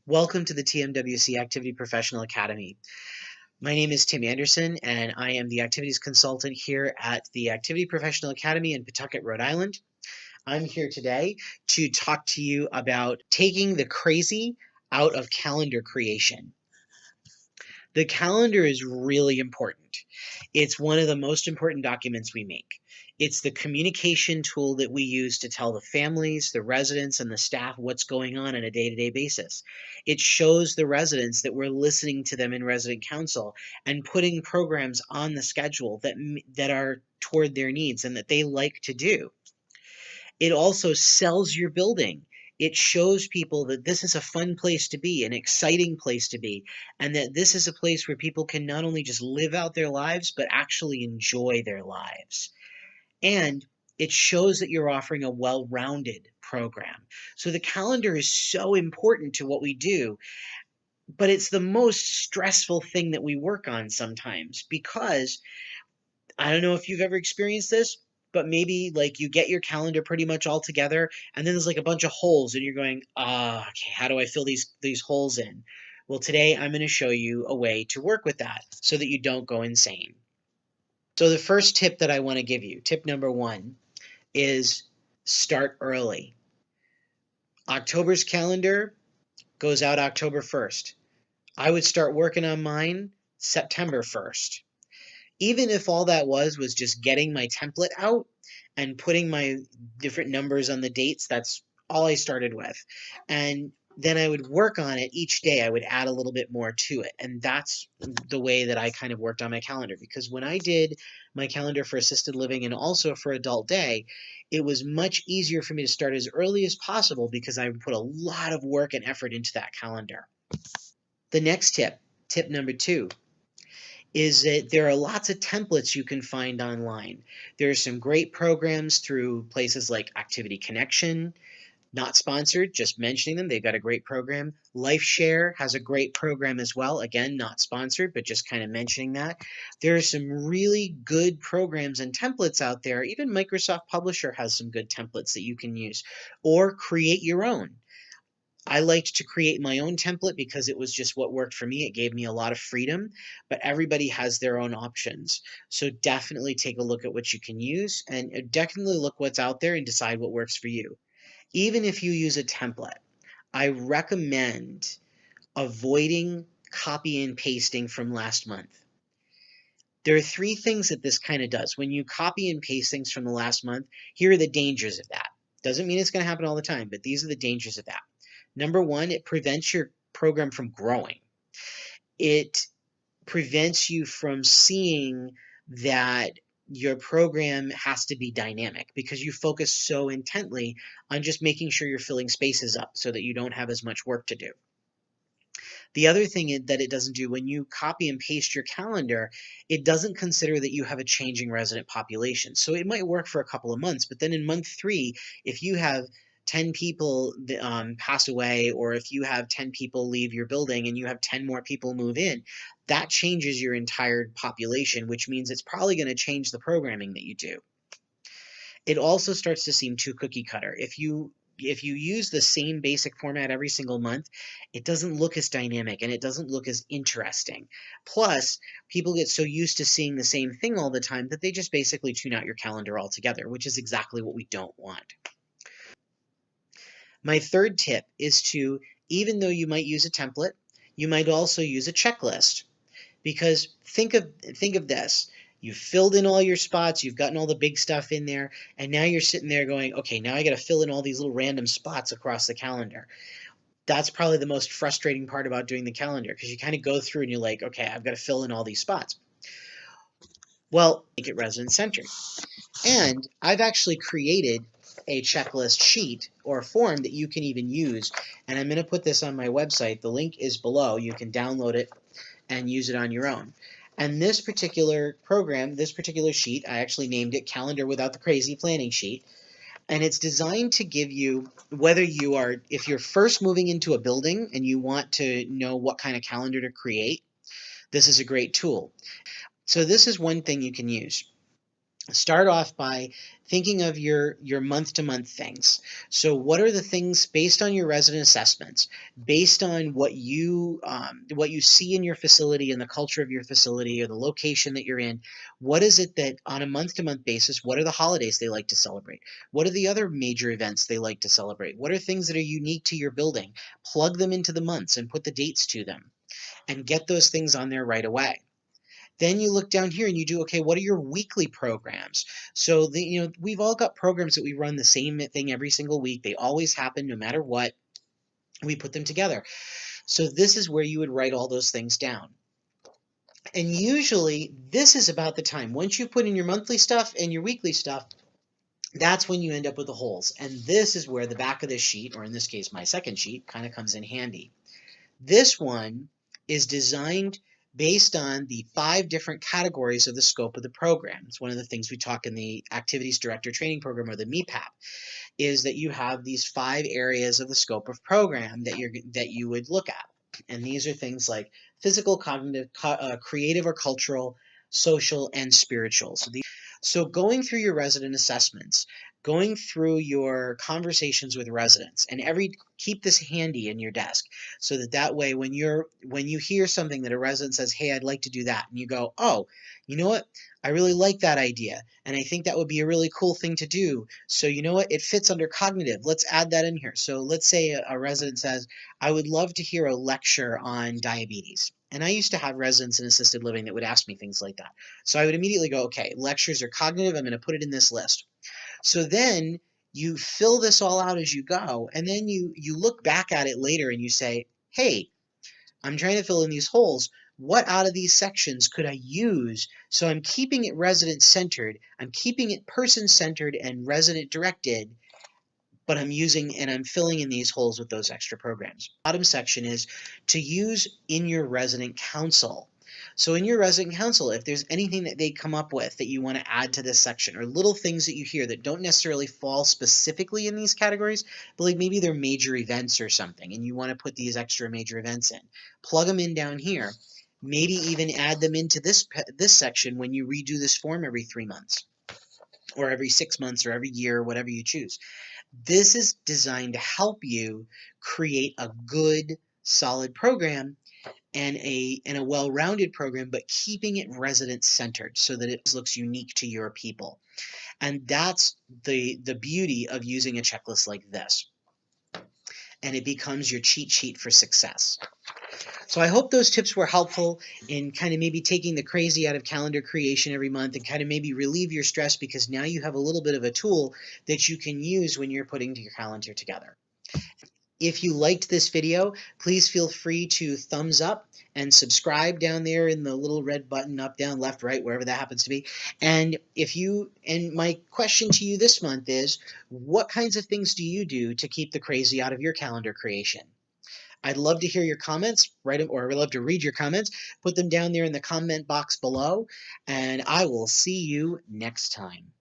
Welcome to the TMWC Activity Professional Academy. My name is Tim Anderson, and I am the activities consultant here at the Activity Professional Academy in Pawtucket, Rhode Island. I'm here today to talk to you about taking the crazy out of calendar creation. The calendar is really important. It's one of the most important documents we make. It's the communication tool that we use to tell the families, the residents, and the staff what's going on a day-to-day basis. It shows the residents that we're listening to them in resident council and putting programs on the schedule that are toward their needs and that they like to do. It also sells your building. It shows people that this is a fun place to be, an exciting place to be, and that this is a place where people can not only just live out their lives, but actually enjoy their lives. And it shows that you're offering a well-rounded program. So the calendar is so important to what we do, but it's the most stressful thing that we work on sometimes because I don't know if you've ever experienced this, but maybe like you get your calendar pretty much all together and then there's like a bunch of holes and you're going, okay, how do I fill these holes in? Well, today I'm going to show you a way to work with that so that you don't go insane. So the first tip that I want to give you, tip number 1, is start early. October's calendar goes out October 1st. I would start working on mine September 1st. Even if all that was just getting my template out and putting my different numbers on the dates, that's all I started with. And then I would work on it each day. I would add a little bit more to it. And that's the way that I kind of worked on my calendar. Because when I did my calendar for assisted living and also for adult day, it was much easier for me to start as early as possible because I would put a lot of work and effort into that calendar. The next tip, tip number 2, is that there are lots of templates you can find online. There are some great programs through places like Activity Connection, not sponsored, just mentioning them. They've got a great program. LifeShare has a great program as well. Again, not sponsored, but just kind of mentioning that. There are some really good programs and templates out there. Even Microsoft Publisher has some good templates that you can use, or create your own. I liked to create my own template because it was just what worked for me. It gave me a lot of freedom, but everybody has their own options. So definitely take a look at what you can use and definitely look what's out there and decide what works for you. Even if you use a template, I recommend avoiding copy and pasting from last month. There are 3 things that this kind of does. When you copy and paste things from the last month, here are the dangers of that. Doesn't mean it's going to happen all the time, but these are the dangers of that. Number 1, it prevents your program from growing. It prevents you from seeing that your program has to be dynamic because you focus so intently on just making sure you're filling spaces up so that you don't have as much work to do. The other thing that it doesn't do, when you copy and paste your calendar, it doesn't consider that you have a changing resident population. So it might work for a couple of months, but then in month 3, if you have 10 people pass away, or if you have 10 people leave your building and you have 10 more people move in, that changes your entire population, which means it's probably going to change the programming that you do. It also starts to seem too cookie cutter. If you use the same basic format every single month, it doesn't look as dynamic and it doesn't look as interesting. Plus, people get so used to seeing the same thing all the time that they just basically tune out your calendar altogether, which is exactly what we don't want. My third tip is to, even though you might use a template, you might also use a checklist. Because think of this. You've filled in all your spots, you've gotten all the big stuff in there, and now you're sitting there going, okay, now I got to fill in all these little random spots across the calendar. That's probably the most frustrating part about doing the calendar, because you kind of go through and you're like, okay, I've got to fill in all these spots. Well, make it resident-centered. And I've actually created a checklist sheet or a form that you can even use, and I'm going to put this on my website. The link is below. You can download it and use it on your own. And this particular program, this particular sheet, I actually named it Calendar Without the Crazy Planning Sheet. And it's designed to give you, if you're first moving into a building and you want to know what kind of calendar to create, this is a great tool. So this is one thing you can use. Start off by thinking of your month-to-month things. So what are the things based on your resident assessments, based on what you see in your facility and the culture of your facility or the location that you're in? What is it that on a month-to-month basis, what are the holidays they like to celebrate? What are the other major events they like to celebrate? What are things that are unique to your building? Plug them into the months and put the dates to them and get those things on there right away. Then you look down here and you do, okay, what are your weekly programs? So we've all got programs that we run the same thing every single week. They always happen no matter what. We put them together. So this is where you would write all those things down. And usually this is about the time. Once you put in your monthly stuff and your weekly stuff, that's when you end up with the holes. And this is where the back of this sheet, or in this case, my second sheet, kind of comes in handy. This one is designed based on the 5 different categories of the scope of the program. It's one of the things we talk in the Activities Director Training Program, or the MEPAP, is that you have these 5 areas of the scope of program that you would look at. And these are things like physical, cognitive, creative or cultural, social, and spiritual. So going through your resident assessments, going through your conversations with residents, and keep this handy in your desk so that way when you hear something that a resident says, hey, I'd like to do that, and you go, oh, you know what, I really like that idea and I think that would be a really cool thing to do. So you know what, it fits under cognitive, let's add that in here. So let's say a resident says, I would love to hear a lecture on diabetes. And I used to have residents in assisted living that would ask me things like that. So I would immediately go, okay, lectures are cognitive, I'm going to put it in this list. So then you fill this all out as you go, and then you look back at it later and you say, hey, I'm trying to fill in these holes. What out of these sections could I use? So I'm keeping it resident-centered, I'm keeping it person-centered and resident-directed, but I'm filling in these holes with those extra programs. Bottom section is to use in your resident council. So in your resident council, if there's anything that they come up with that you want to add to this section, or little things that you hear that don't necessarily fall specifically in these categories, but like maybe they're major events or something, and you want to put these extra major events in, plug them in down here. Maybe even add them into this section when you redo this form every 3 months, or every 6 months, or every year, whatever you choose. This is designed to help you create a good, solid program and a well-rounded program, but keeping it resident-centered so that it looks unique to your people. And that's the beauty of using a checklist like this. And it becomes your cheat sheet for success. So I hope those tips were helpful in kind of maybe taking the crazy out of calendar creation every month and kind of maybe relieve your stress, because now you have a little bit of a tool that you can use when you're putting your calendar together. If you liked this video, please feel free to thumbs up and subscribe down there in the little red button, up, down, left, right, wherever that happens to be. And my question to you this month is, what kinds of things do you do to keep the crazy out of your calendar creation? I'd love to hear your comments, or I'd love to read your comments. Put them down there in the comment box below, and I will see you next time.